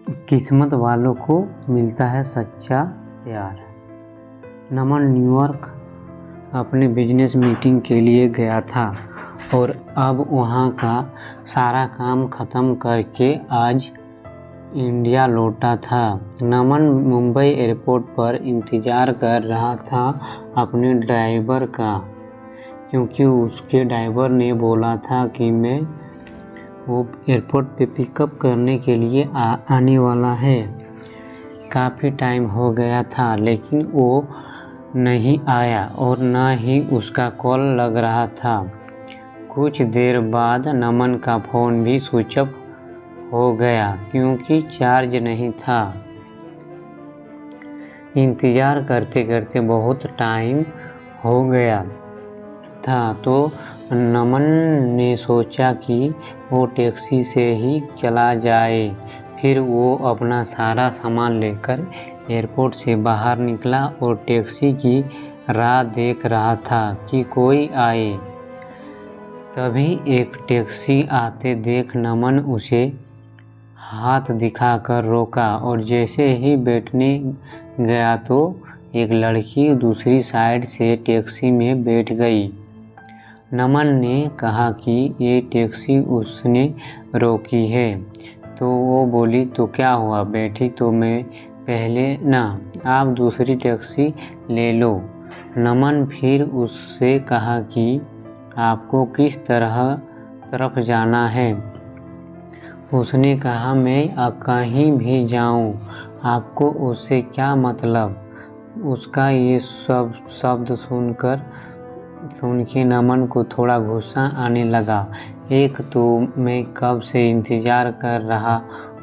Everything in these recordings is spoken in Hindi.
किस्मत वालों को मिलता है सच्चा प्यार। नमन न्यूयॉर्क अपने बिजनेस मीटिंग के लिए गया था और अब वहाँ का सारा काम ख़त्म करके आज इंडिया लौटा था। नमन मुंबई एयरपोर्ट पर इंतज़ार कर रहा था अपने ड्राइवर का, क्योंकि उसके ड्राइवर ने बोला था कि मैं वो एयरपोर्ट पे पिकअप करने के लिए आने वाला है। काफ़ी टाइम हो गया था लेकिन वो नहीं आया और न ही उसका कॉल लग रहा था। कुछ देर बाद नमन का फ़ोन भी स्विच ऑफ हो गया क्योंकि चार्ज नहीं था। इंतज़ार करते करते बहुत टाइम हो गया था तो नमन ने सोचा कि वो टैक्सी से ही चला जाए। फिर वो अपना सारा सामान लेकर एयरपोर्ट से बाहर निकला और टैक्सी की राह देख रहा था कि कोई आए। तभी एक टैक्सी आते देख नमन उसे हाथ दिखाकर रोका और जैसे ही बैठने गया तो एक लड़की दूसरी साइड से टैक्सी में बैठ गई। नमन ने कहा कि ये टैक्सी उसने रोकी है, तो वो बोली तो क्या हुआ, बैठी तो मैं पहले ना, आप दूसरी टैक्सी ले लो। नमन फिर उससे कहा कि आपको किस तरफ जाना है। उसने कहा मैं कहीं भी जाऊं, आपको उससे क्या मतलब। उसका ये सब शब्द सुन के नमन को थोड़ा गुस्सा आने लगा। एक तो मैं कब से इंतज़ार कर रहा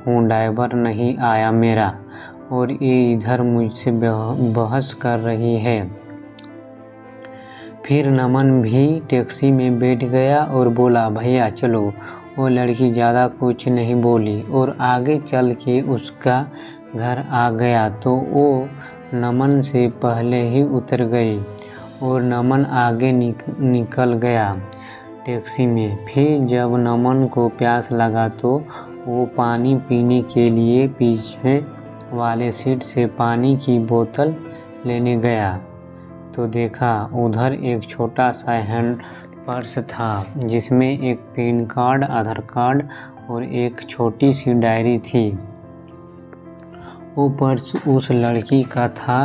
हूँ, ड्राइवर नहीं आया मेरा, और ये इधर मुझसे बहस कर रही है। फिर नमन भी टैक्सी में बैठ गया और बोला भैया चलो। वो लड़की ज़्यादा कुछ नहीं बोली और आगे चल के उसका घर आ गया तो वो नमन से पहले ही उतर गई और नमन आगे निकल गया टैक्सी में। फिर जब नमन को प्यास लगा तो वो पानी पीने के लिए पीछे वाले सीट से पानी की बोतल लेने गया तो देखा उधर एक छोटा सा हैंड पर्स था जिसमें एक पैन कार्ड, आधार कार्ड और एक छोटी सी डायरी थी। वो पर्स उस लड़की का था।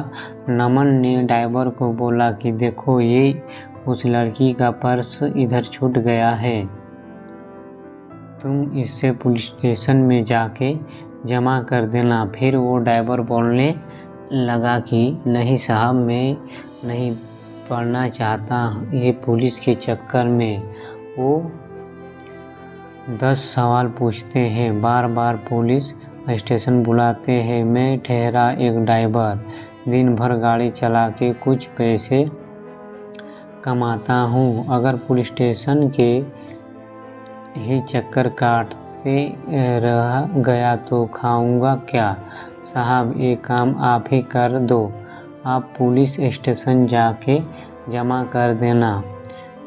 नमन ने ड्राइवर को बोला कि देखो ये उस लड़की का पर्स इधर छूट गया है, तुम इससे पुलिस स्टेशन में जाके जमा कर देना। फिर वो ड्राइवर बोलने लगा कि नहीं साहब, मैं नहीं पढ़ना चाहता ये पुलिस के चक्कर में। वो 10 सवाल पूछते हैं, बार बार पुलिस स्टेशन बुलाते हैं। मैं ठहरा एक ड्राइवर, दिन भर गाड़ी चला के कुछ पैसे कमाता हूँ, अगर पुलिस स्टेशन के ही चक्कर काटते रह गया तो खाऊंगा क्या। साहब ये काम आप ही कर दो, आप पुलिस स्टेशन जाके जमा कर देना।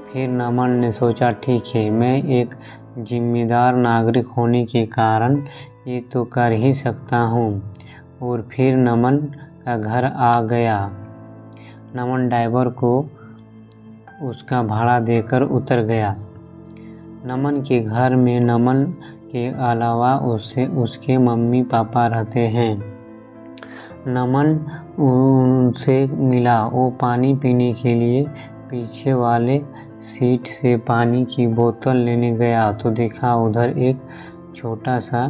फिर नमन ने सोचा ठीक है, मैं एक जिम्मेदार नागरिक होने के कारण ये तो कर ही सकता हूँ। और फिर नमन का घर आ गया। नमन ड्राइवर को उसका भाड़ा देकर उतर गया। नमन के घर में नमन के अलावा उसके मम्मी पापा रहते हैं। नमन उनसे मिला। वो पानी पीने के लिए पीछे वाले सीट से पानी की बोतल लेने गया तो देखा उधर एक छोटा सा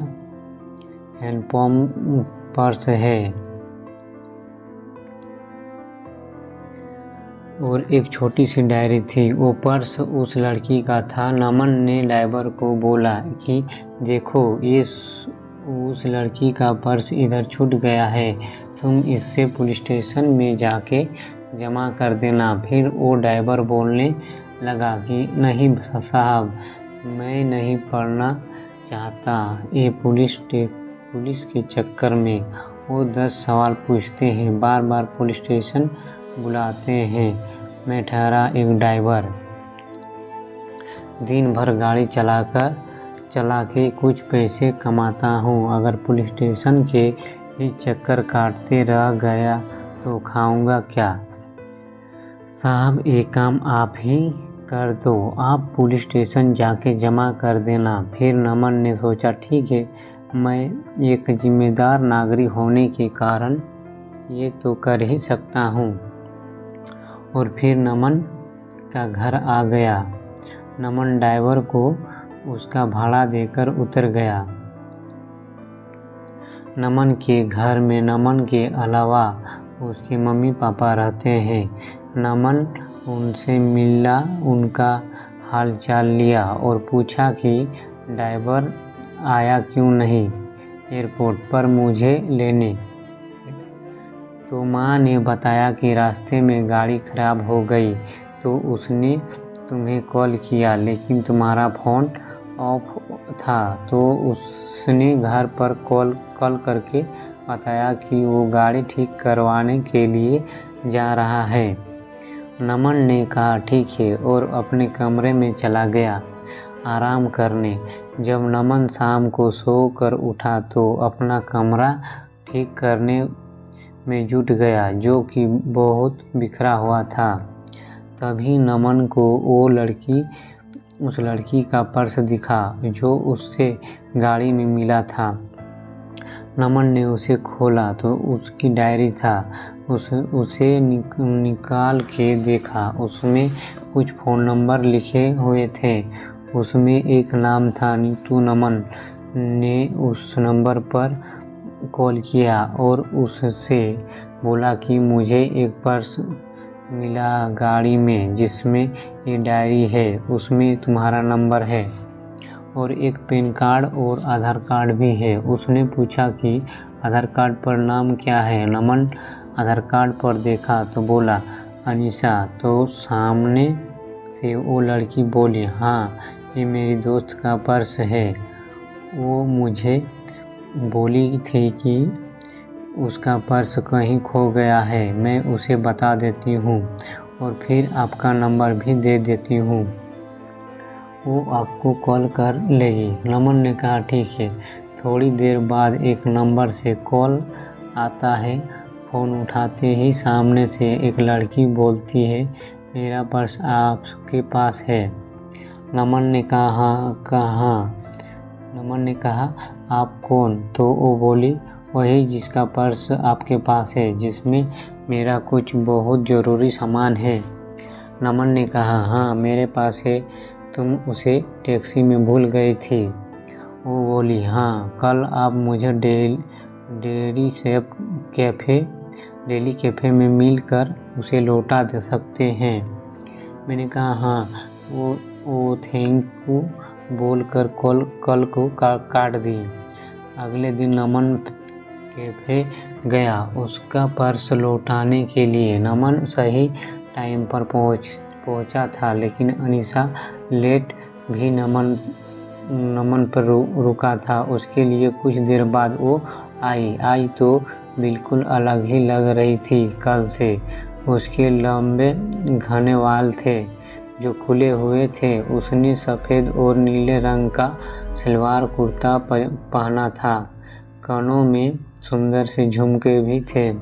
हैंडपम्प पर्स है और एक छोटी सी डायरी थी। वो पर्स उस लड़की का था। नमन ने ड्राइवर को बोला कि देखो ये उस लड़की का पर्स इधर छूट गया है, तुम इससे पुलिस स्टेशन में जाके जमा कर देना। फिर वो ड्राइवर बोलने लगा कि नहीं साहब, मैं नहीं पढ़ना चाहता ये पुलिस के चक्कर में। वो 10 सवाल पूछते हैं, बार बार पुलिस स्टेशन बुलाते हैं। मैं ठहरा एक ड्राइवर, दिन भर गाड़ी चलाकर चला के कुछ पैसे कमाता हूँ। अगर पुलिस स्टेशन के ही चक्कर काटते रह गया तो खाऊंगा क्या? साहब, एक काम आप ही कर दो, आप पुलिस स्टेशन जाके जमा कर देना। फिर नमन ने सोचा, ठीक है, मैं एक जिम्मेदार नागरिक होने के कारण ये तो कर ही सकता हूँ। और फिर नमन का घर आ गया। नमन ड्राइवर को उसका भाड़ा देकर उतर गया। नमन के घर में नमन के अलावा उसके मम्मी पापा रहते हैं। नमन उनसे मिला, उनका हालचाल लिया और पूछा कि ड्राइवर आया क्यों नहीं एयरपोर्ट पर मुझे लेने। तो माँ ने बताया कि रास्ते में गाड़ी खराब हो गई तो उसने तुम्हें कॉल किया, लेकिन तुम्हारा फ़ोन ऑफ था। तो उसने घर पर कॉल करके बताया कि वो गाड़ी ठीक करवाने के लिए जा रहा है। नमन ने कहा ठीक है और अपने कमरे में चला गया आराम करने। जब नमन शाम को सो कर उठा तो अपना कमरा ठीक करने में जुट गया, जो कि बहुत बिखरा हुआ था। तभी नमन को उस लड़की का पर्स दिखा जो उससे गाड़ी में मिला था। नमन ने उसे खोला तो उसकी डायरी था। उसे निकाल के देखा। उसमें कुछ फ़ोन नंबर लिखे हुए थे। उसमें एक नाम था नीतू। नमन ने उस नंबर पर कॉल किया और उससे बोला कि मुझे एक पर्स मिला गाड़ी में जिसमें ये डायरी है, उसमें तुम्हारा नंबर है और एक पैन कार्ड और आधार कार्ड भी है। उसने पूछा कि आधार कार्ड पर नाम क्या है? नमन आधार कार्ड पर देखा तो बोला अनीशा। तो सामने से वो लड़की बोली, हाँ, ये मेरी दोस्त का पर्स है। वो मुझे बोली थी कि उसका पर्स कहीं खो गया है। मैं उसे बता देती हूँ और फिर आपका नंबर भी दे देती हूँ, वो आपको कॉल कर लेगी। नमन ने कहा ठीक है। थोड़ी देर बाद एक नंबर से कॉल आता है। फ़ोन उठाते ही सामने से एक लड़की बोलती है, मेरा पर्स आपके पास है। नमन ने कहा आप कौन? तो वो बोली, वही जिसका पर्स आपके पास है, जिसमें मेरा कुछ बहुत ज़रूरी सामान है। नमन ने कहा, हाँ, मेरे पास है, तुम उसे टैक्सी में भूल गई थी। वो बोली, हाँ, कल आप मुझे डेली कैफ़े में मिलकर उसे लौटा दे सकते हैं। मैंने कहा हाँ। वो थैंक यू बोलकर कल को काट दी। अगले दिन नमन कैफ़े गया उसका पर्स लौटाने के लिए। नमन सही टाइम पर पहुंचा था, लेकिन अनीशा लेट भी नमन पर रुका था। उसके लिए कुछ देर बाद वो आई तो बिल्कुल अलग ही लग रही थी कल से। उसके लंबे घने बाल थे जो खुले हुए थे। उसने सफ़ेद और नीले रंग का सलवार कुर्ता पहना था। कानों में सुंदर से झुमके भी थे।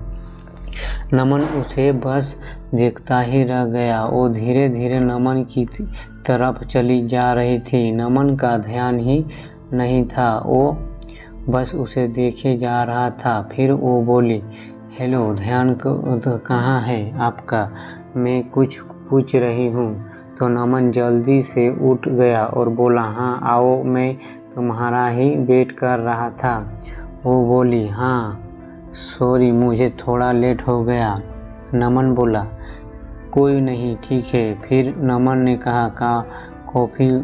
नमन उसे बस देखता ही रह गया। वो धीरे धीरे नमन की तरफ चली जा रही थी। नमन का ध्यान ही नहीं था, वो बस उसे देखे जा रहा था। फिर वो बोली, हेलो, ध्यान कहाँ है आपका? मैं कुछ पूछ रही हूँ। तो नमन जल्दी से उठ गया और बोला, हाँ आओ, मैं तुम्हारा ही वेट कर रहा था। वो बोली, हाँ सॉरी, मुझे थोड़ा लेट हो गया। नमन बोला, कोई नहीं, ठीक है। फिर नमन ने कहा कॉफ़ी?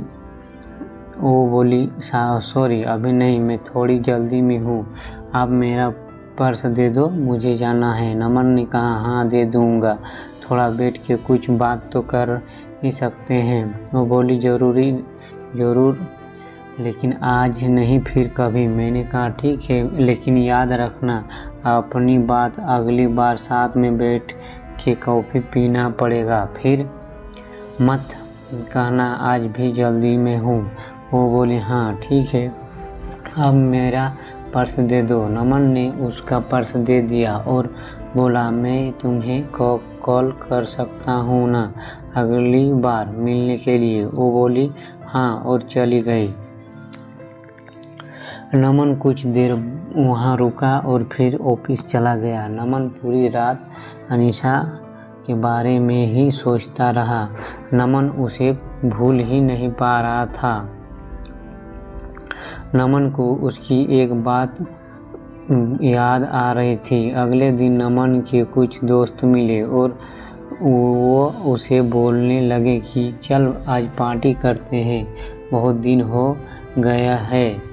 वो बोली, सॉरी अभी नहीं, मैं थोड़ी जल्दी में हूँ। आप मेरा पर्स दे दो, मुझे जाना है। नमन ने कहा, हाँ दे दूँगा, थोड़ा बैठ के कुछ बात तो कर ही सकते हैं। वो बोली, ज़रूर, लेकिन आज नहीं, फिर कभी। मैंने कहा ठीक है, लेकिन याद रखना अपनी बात, अगली बार साथ में बैठ के कॉफ़ी पीना पड़ेगा। फिर मत कहना आज भी जल्दी में हूँ। वो बोली हाँ ठीक है, अब मेरा पर्स दे दो। नमन ने उसका पर्स दे दिया और बोला मैं तुम्हें कॉल कर सकता हूँ ना अगली बार मिलने के लिए। वो बोली हाँ और चली गई। नमन कुछ देर वहाँ रुका और फिर ऑफिस चला गया। नमन पूरी रात अनीशा के बारे में ही सोचता रहा। नमन उसे भूल ही नहीं पा रहा था। नमन को उसकी एक बात याद आ रही थी। अगले दिन नमन के कुछ दोस्त मिले और वो उसे बोलने लगे कि चल आज पार्टी करते हैं, बहुत दिन हो गया है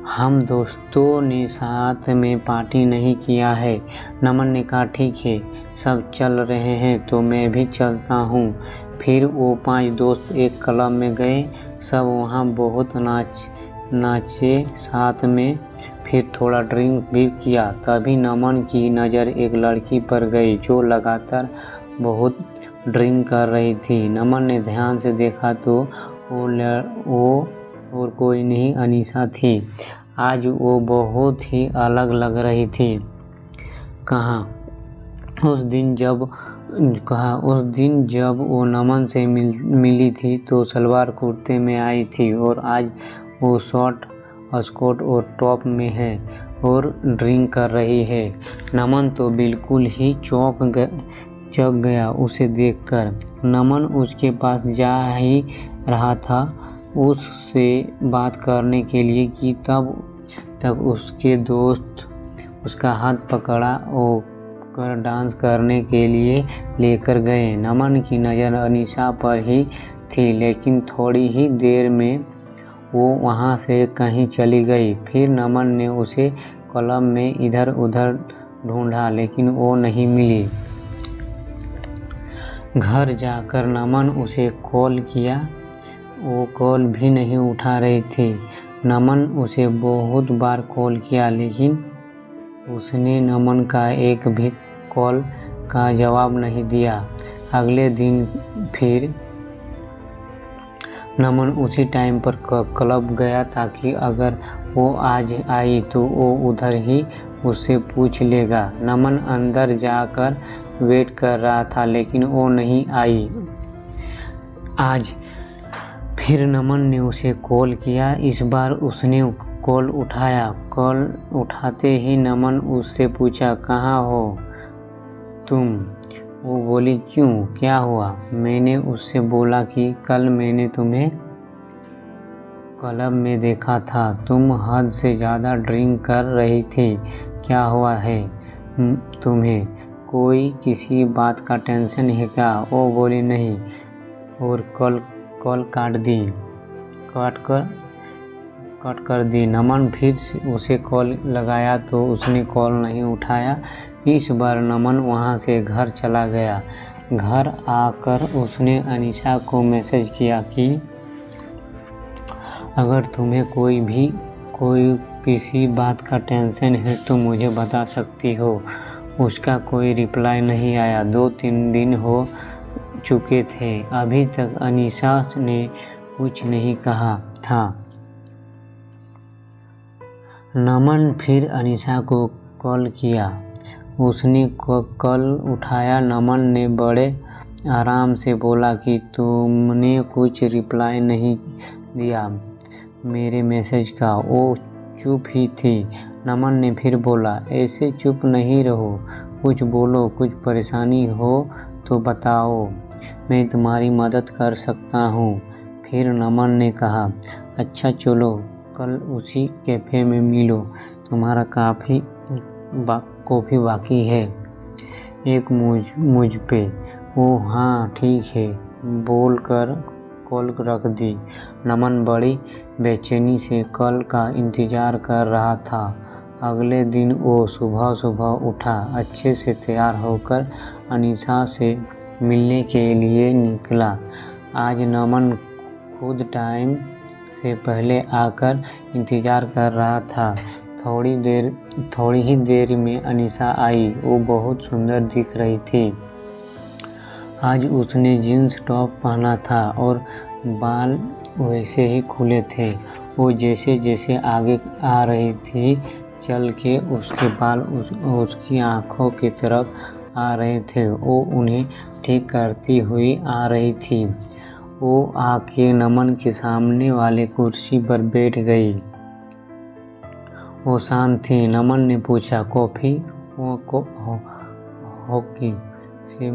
हम दोस्तों ने साथ में पार्टी नहीं किया है। नमन ने कहा ठीक है, सब चल रहे हैं तो मैं भी चलता हूँ। फिर वो 5 दोस्त एक क्लब में गए। सब वहाँ बहुत नाचे साथ में, फिर थोड़ा ड्रिंक भी किया। तभी नमन की नज़र एक लड़की पर गई जो लगातार बहुत ड्रिंक कर रही थी। नमन ने ध्यान से देखा तो वो और कोई नहीं अनीशा थी। आज वो बहुत ही अलग लग रही थी। उस दिन जब वो नमन से मिली थी तो सलवार कुर्ते में आई थी और आज वो शॉर्ट स्कर्ट और टॉप में है और ड्रिंक कर रही है। नमन तो बिल्कुल ही चौंक गया उसे देखकर। नमन उसके पास जा ही रहा था उससे बात करने के लिए कि तब तक उसके दोस्त उसका हाथ पकड़ा और डांस करने के लिए लेकर गए। नमन की नज़र अनीशा पर ही थी, लेकिन थोड़ी ही देर में वो वहाँ से कहीं चली गई। फिर नमन ने उसे क्लब में इधर उधर ढूंढा, लेकिन वो नहीं मिली। घर जाकर नमन उसे कॉल किया, वो कॉल भी नहीं उठा रही थी। नमन उसे बहुत बार कॉल किया, लेकिन उसने नमन का एक भी कॉल का जवाब नहीं दिया। अगले दिन फिर नमन उसी टाइम पर क्लब गया ताकि अगर वो आज आई तो वो उधर ही उससे पूछ लेगा। नमन अंदर जाकर वेट कर रहा था, लेकिन वो नहीं आई आज। फिर नमन ने उसे कॉल किया। इस बार उसने कॉल उठाया। कॉल उठाते ही नमन उससे पूछा कहाँ हो तुम? वो बोली क्यों, क्या हुआ? मैंने उससे बोला कि कल मैंने तुम्हें क्लब में देखा था, तुम हद से ज़्यादा ड्रिंक कर रही थी, क्या हुआ है तुम्हें? कोई किसी बात का टेंशन है क्या? वो बोली नहीं और कॉल काट कर दी। नमन फिर उसे कॉल लगाया तो उसने कॉल नहीं उठाया। इस बार नमन वहाँ से घर चला गया। घर आकर उसने अनीशा को मैसेज किया कि अगर तुम्हें कोई किसी बात का टेंशन है तो मुझे बता सकती हो। उसका कोई रिप्लाई नहीं आया। 2-3 दिन हो चुके थे, अभी तक अनीशा ने कुछ नहीं कहा था। नमन फिर अनीशा को कॉल किया। उसने कॉल उठाया। नमन ने बड़े आराम से बोला कि तुमने कुछ रिप्लाई नहीं दिया मेरे मैसेज का। वो चुप ही थी। नमन ने फिर बोला ऐसे चुप नहीं रहो, कुछ बोलो, कुछ परेशानी हो तो बताओ, मैं तुम्हारी मदद कर सकता हूँ। फिर नमन ने कहा अच्छा चलो कल उसी कैफ़े में मिलो, तुम्हारा कॉफ़ी बाकी है एक मुझ पे। ओ हाँ ठीक है बोल कर कॉल रख दी। नमन बड़ी बेचैनी से कल का इंतज़ार कर रहा था। अगले दिन वो सुबह उठा, अच्छे से तैयार होकर अनीशा से मिलने के लिए निकला। आज नमन खुद टाइम से पहले आकर इंतज़ार कर रहा था। थोड़ी ही देर में अनीशा आई। वो बहुत सुंदर दिख रही थी। आज उसने जीन्स टॉप पहना था और बाल वैसे ही खुले थे। वो जैसे जैसे आगे आ रही थी चल के उसके बाल उसकी आँखों की तरफ आ रहे थे। वो उन्हें ठीक करती हुई आ रही थी। वो आके नमन के सामने वाले कुर्सी पर बैठ गई। वो शांत थी। नमन ने पूछा, कॉफ़ी होगी? से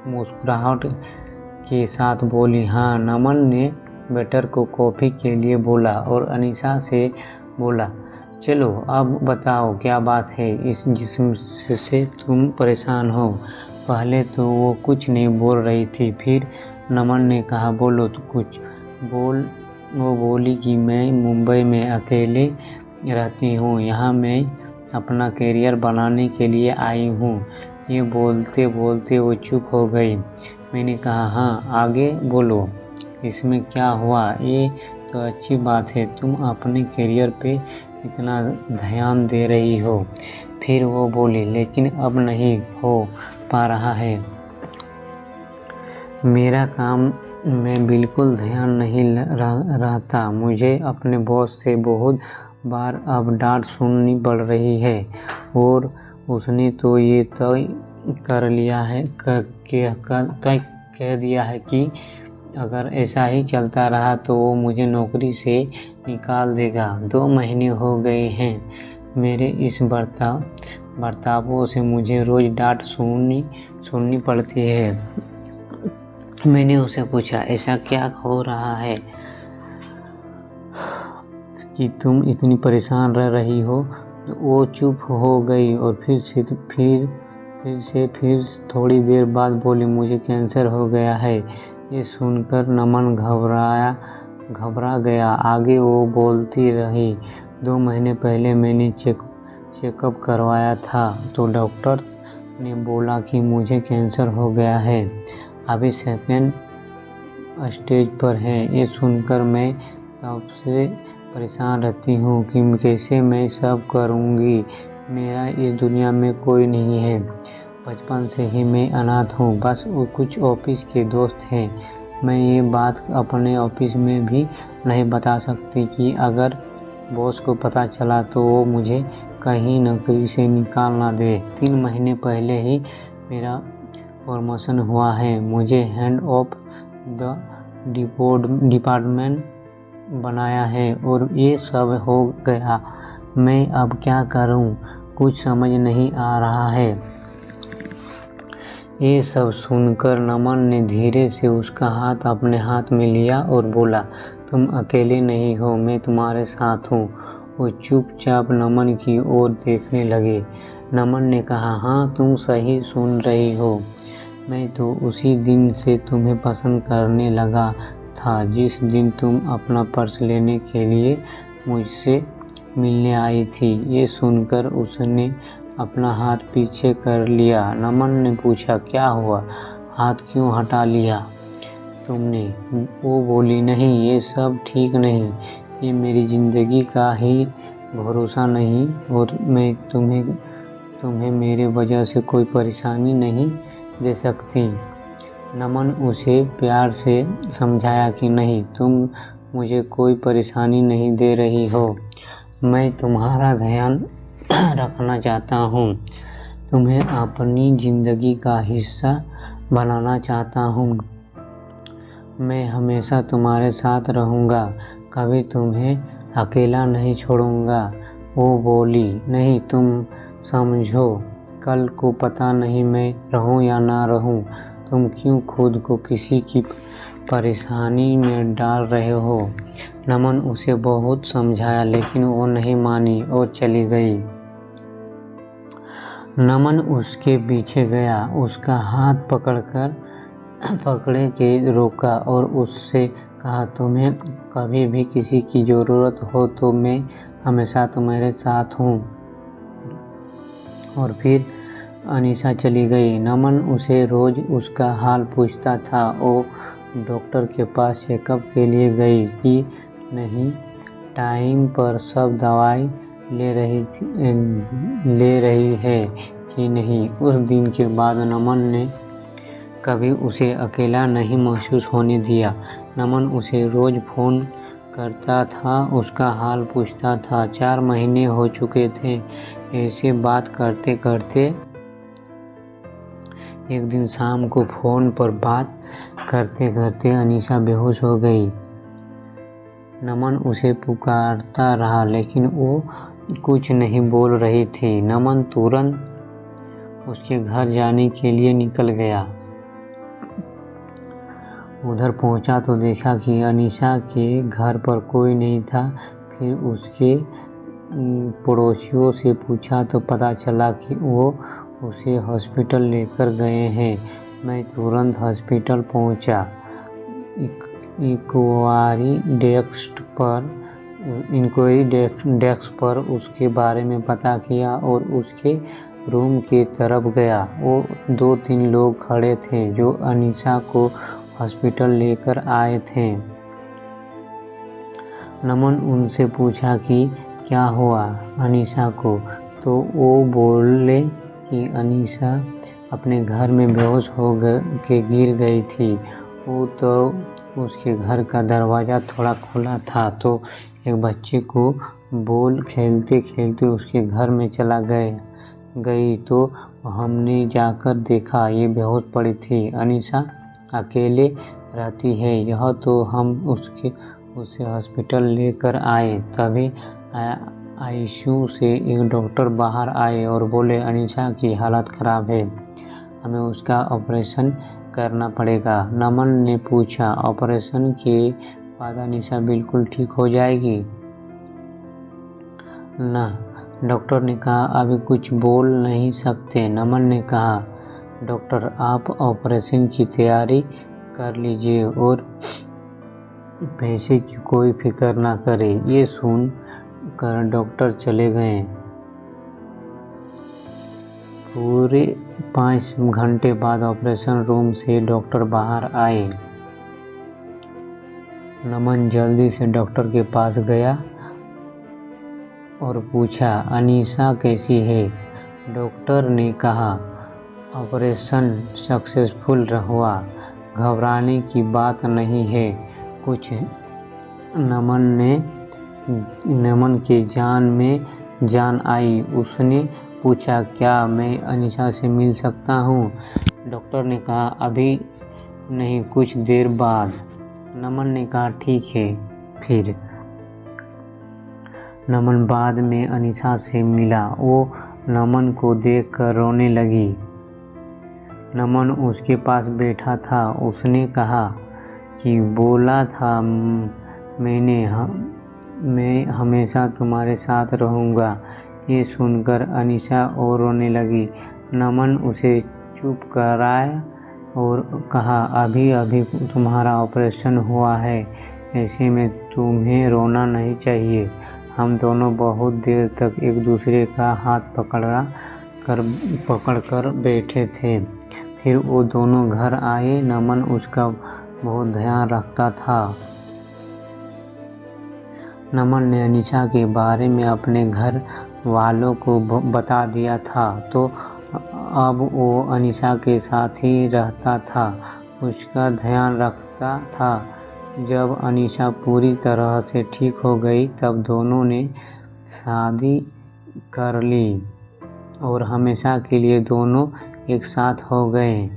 मुस्कुराहट के साथ बोली, हाँ। नमन ने वेटर को कॉफ़ी के लिए बोला और अनीशा से बोला, चलो अब बताओ क्या बात है जिससे तुम परेशान हो। पहले तो वो कुछ नहीं बोल रही थी। फिर नमन ने कहा, बोलो तो कुछ। वो बोली कि मैं मुंबई में अकेले रहती हूँ। यहाँ मैं अपना करियर बनाने के लिए आई हूँ। ये बोलते बोलते वो चुप हो गई। मैंने कहा, हाँ आगे बोलो, इसमें क्या हुआ? ये तो अच्छी बात है, तुम अपने करियर पे इतना ध्यान दे रही हो। फिर वो बोली, लेकिन अब नहीं हो पा रहा है। मेरा काम में बिल्कुल ध्यान नहीं रहता। मुझे अपने बॉस से बहुत बार अब डांट सुननी पड़ रही है और उसने तो ये तय कर लिया है तय कह दिया है कि अगर ऐसा ही चलता रहा तो वो मुझे नौकरी से निकाल देगा। 2 महीने हो गए हैं मेरे इस बर्तावों से मुझे रोज़ डांट सुननी पड़ती है। मैंने उसे पूछा, ऐसा क्या हो रहा है कि तुम इतनी परेशान रह रही हो? वो चुप हो गई और फिर थोड़ी देर बाद बोली, मुझे कैंसर हो गया है। ये सुनकर नमन घबरा गया। आगे वो बोलती रही, 2 महीने पहले मैंने चेकअप करवाया था तो डॉक्टर ने बोला कि मुझे कैंसर हो गया है। अभी 2nd स्टेज पर है। ये सुनकर मैं तब से परेशान रहती हूँ कि कैसे मैं सब करूँगी। मेरा इस दुनिया में कोई नहीं है। बचपन से ही मैं अनाथ हूँ। बस कुछ ऑफिस के दोस्त हैं। मैं ये बात अपने ऑफिस में भी नहीं बता सकती कि अगर बॉस को पता चला तो वो मुझे कहीं नौकरी से निकाल ना दे। 3 महीने पहले ही मेरा प्रमोशन हुआ है। मुझे हेड ऑफ द डिपार्टमेंट बनाया है और ये सब हो गया। मैं अब क्या करूं? कुछ समझ नहीं आ रहा है। ये सब सुनकर नमन ने धीरे से उसका हाथ अपने हाथ में लिया और बोला, तुम अकेले नहीं हो, मैं तुम्हारे साथ हूँ। वो चुपचाप नमन की ओर देखने लगे। नमन ने कहा, हाँ तुम सही सुन रही हो। मैं तो उसी दिन से तुम्हें पसंद करने लगा था जिस दिन तुम अपना पर्स लेने के लिए मुझसे मिलने आई थी। ये सुनकर उसने अपना हाथ पीछे कर लिया। नमन ने पूछा, क्या हुआ? हाथ क्यों हटा लिया तुमने? वो बोली, नहीं ये सब ठीक नहीं। ये मेरी ज़िंदगी का ही भरोसा नहीं और मैं तुम्हें मेरे वजह से कोई परेशानी नहीं दे सकती। नमन उसे प्यार से समझाया कि नहीं, तुम मुझे कोई परेशानी नहीं दे रही हो। मैं तुम्हारा ध्यान रखना चाहता हूँ। तुम्हें अपनी ज़िंदगी का हिस्सा बनाना चाहता हूँ। मैं हमेशा तुम्हारे साथ रहूँगा, कभी तुम्हें अकेला नहीं छोड़ूँगा। वो बोली, नहीं तुम समझो, कल को पता नहीं मैं रहूँ या ना रहूँ। तुम क्यों खुद को किसी की परेशानी में डाल रहे हो? नमन उसे बहुत समझाया लेकिन वो नहीं मानी और चली गई। नमन उसके पीछे गया, उसका हाथ पकड़े के रोका और उससे कहा, तुम्हें कभी भी किसी की ज़रूरत हो तो मैं हमेशा तुम्हारे साथ हूँ। और फिर अनीशा चली गई। नमन उसे रोज़ उसका हाल पूछता था। वो डॉक्टर के पास चेकअप के लिए गई कि नहीं, टाइम पर सब दवाई ले रही है कि नहीं। उस दिन के बाद नमन ने कभी उसे अकेला नहीं महसूस होने दिया। नमन उसे रोज फ़ोन करता था, उसका हाल पूछता था। 4 महीने हो चुके थे ऐसे बात करते करते। एक दिन शाम को फ़ोन पर बात करते करते अनीशा बेहोश हो गई। नमन उसे पुकारता रहा लेकिन वो कुछ नहीं बोल रही थी। नमन तुरंत उसके घर जाने के लिए निकल गया। उधर पहुंचा तो देखा कि अनीशा के घर पर कोई नहीं था। फिर उसके पड़ोसियों से पूछा तो पता चला कि वो उसे हॉस्पिटल लेकर गए हैं। मैं तुरंत हॉस्पिटल पहुंचा। इंक्वायरी डेस्क पर उसके बारे में पता किया और उसके रूम की तरफ गया। वो 2-3 लोग खड़े थे जो अनीशा को हॉस्पिटल लेकर आए थे। नमन उनसे पूछा कि क्या हुआ अनीशा को, तो वो बोले कि अनीशा अपने घर में बेहोश हो के गिर गई थी। वो तो उसके घर का दरवाज़ा थोड़ा खुला था तो एक बच्चे को बॉल खेलते खेलते उसके घर में चला गई तो हमने जाकर देखा ये बेहोश पड़ी थी। अनीशा अकेले रहती है। यह तो हम उसे हॉस्पिटल लेकर आए। तभी आईसीयू से एक डॉक्टर बाहर आए और बोले अनीशा की हालत ख़राब है, हमें उसका ऑपरेशन करना पड़ेगा। नमन ने पूछा ऑपरेशन के बाद अनीशा बिल्कुल ठीक हो जाएगी ना? डॉक्टर ने कहा अभी कुछ बोल नहीं सकते। नमन ने कहा डॉक्टर आप ऑपरेशन की तैयारी कर लीजिए और पैसे की कोई फिक्र ना करें। ये सुन कर डॉक्टर चले गए। पूरे 5 घंटे बाद ऑपरेशन रूम से डॉक्टर बाहर आए। नमन जल्दी से डॉक्टर के पास गया और पूछा अनीशा कैसी है? डॉक्टर ने कहा ऑपरेशन सक्सेसफुल हुआ, घबराने की बात नहीं है कुछ। नमन के जान में जान आई। उसने पूछा क्या मैं अनीशा से मिल सकता हूँ? डॉक्टर ने कहा अभी नहीं कुछ देर बाद। नमन ने कहा ठीक है। फिर नमन बाद में अनीशा से मिला। वो नमन को देखकर रोने लगी। नमन उसके पास बैठा था। उसने कहा कि बोला था मैं हमेशा तुम्हारे साथ रहूँगा। ये सुनकर अनीशा और रोने लगी। नमन उसे चुप कराया और कहा अभी अभी तुम्हारा ऑपरेशन हुआ है, ऐसे में तुम्हें रोना नहीं चाहिए। हम दोनों बहुत देर तक एक दूसरे का हाथ पकड़ कर बैठे थे। फिर वो दोनों घर आए। नमन उसका बहुत ध्यान रखता था। नमन ने अनीशा के बारे में अपने घर वालों को बता दिया था तो अब वो अनीशा के साथ ही रहता था, उसका ध्यान रखता था। जब अनीशा पूरी तरह से ठीक हो गई तब दोनों ने शादी कर ली और हमेशा के लिए दोनों एक साथ हो गए।